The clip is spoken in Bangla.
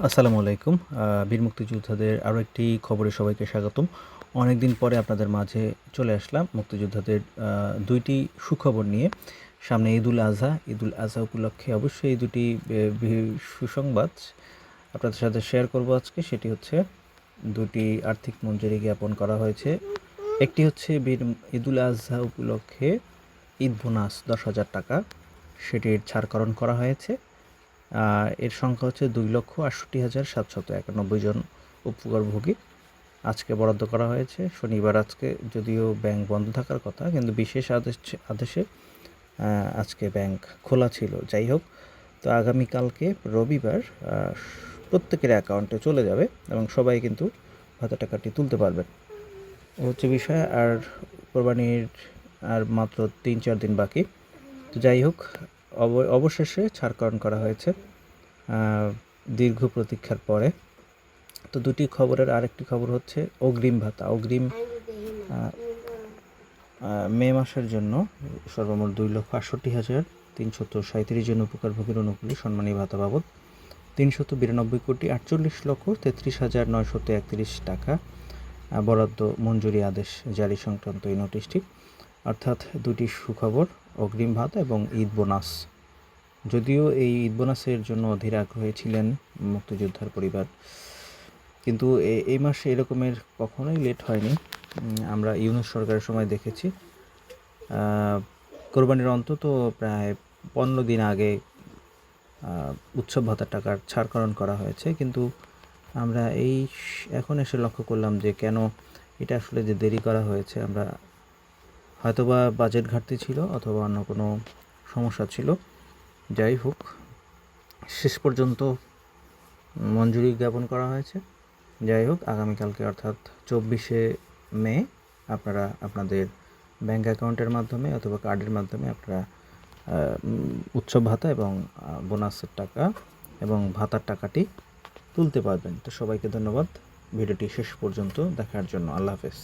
আসসালামু আলাইকুম। বীর মুক্তিযোদ্ধাদের আরও একটি খবরে সবাইকে স্বাগতম। অনেকদিন পরে আপনাদের মাঝে চলে আসলাম মুক্তিযোদ্ধাদের ২টি সুখবর নিয়ে। সামনে ঈদুল আজহা। ঈদুল আজহা উপলক্ষে অবশ্যই এই দুটি সুসংবাদ আপনাদের সাথে শেয়ার করব আজকে। সেটি হচ্ছে ২টি আর্থিক মঞ্জুরি জ্ঞাপন করা হয়েছে। একটি হচ্ছে ঈদুল আজহা উপলক্ষে ঈদ বোনাস ১০,০০০ টাকা, সেটির ছাড়করণ করা হয়েছে। এর সংখ্যা হচ্ছে ২,৬৮,৭৯১ জন উপকারভোগী। আজকে বরাদ্দ করা হয়েছে। শনিবার আজকে যদিও ব্যাংক বন্ধ থাকার কথা, কিন্তু বিশেষ আদেশে আজকে ব্যাংক খোলা ছিল। যাই হোক, তো আগামীকালকে রবিবার প্রত্যেকের অ্যাকাউন্টে চলে যাবে এবং সবাই কিন্তু ভাতা টাকাটি তুলতে পারবেন। এ হচ্ছে বিষয়। আর কোরবানির আর মাত্র ৩-৪ দিন বাকি। তো যাই হোক, অবশেষে ছাড়করণ করা হয়েছে দীর্ঘ প্রতীক্ষার পরে। তো দুটি খবরের আরেকটি খবর হচ্ছে অগ্রিম ভাতা। মে মাসের জন্য সর্বমোট ২,৬৮,৩৩৭ জন উপকারভোগীর অনুকূলে সম্মানী ভাতা বাবদ ৩৯২,৪৮,৩৩,৯৩১ টাকা বরাদ্দ মঞ্জুরি আদেশ জারি সংক্রান্ত এই নোটিশটি। অর্থাৎ দুটি সুখবর, অগ্রিম ভাতা এবং ঈদ বোনাস। যদিও এই ঈদ বোনাসের জন্য অধীর আগ্রহী ছিলেন মুক্তিযোদ্ধার পরিবার, কিন্তু এই মাসে এরকমের কখনোই লেট হয়নি। আমরা ইউনূস সরকারের সময় দেখেছি কোরবানির অন্তত প্রায় ১৫ দিন আগে উৎসব ভাতার টাকার ছাড়করণ করা হয়েছে, কিন্তু আমরা এখন এসে লক্ষ্য করলাম যে কেন এটা আসলে যে দেরি করা হয়েছে। আমরা হয়তোবা বাজেট ঘাটতি ছিল অথবা অন্য কোনো সমস্যা ছিল। যাই হোক, শেষ পর্যন্ত মঞ্জুরি জ্ঞাপন করা হয়েছে। যাই হোক, আগামীকালকে অর্থাৎ ২৪শে মে আপনারা আপনাদের ব্যাঙ্ক অ্যাকাউন্টের মাধ্যমে অথবা কার্ডের মাধ্যমে আপনারা উৎসব ভাতা এবং বোনাসের টাকা এবং ভাতার টাকাটি তুলতে পারবেন। তো সবাইকে ধন্যবাদ ভিডিওটি শেষ পর্যন্ত দেখার জন্য। আল্লাহ হাফেজ।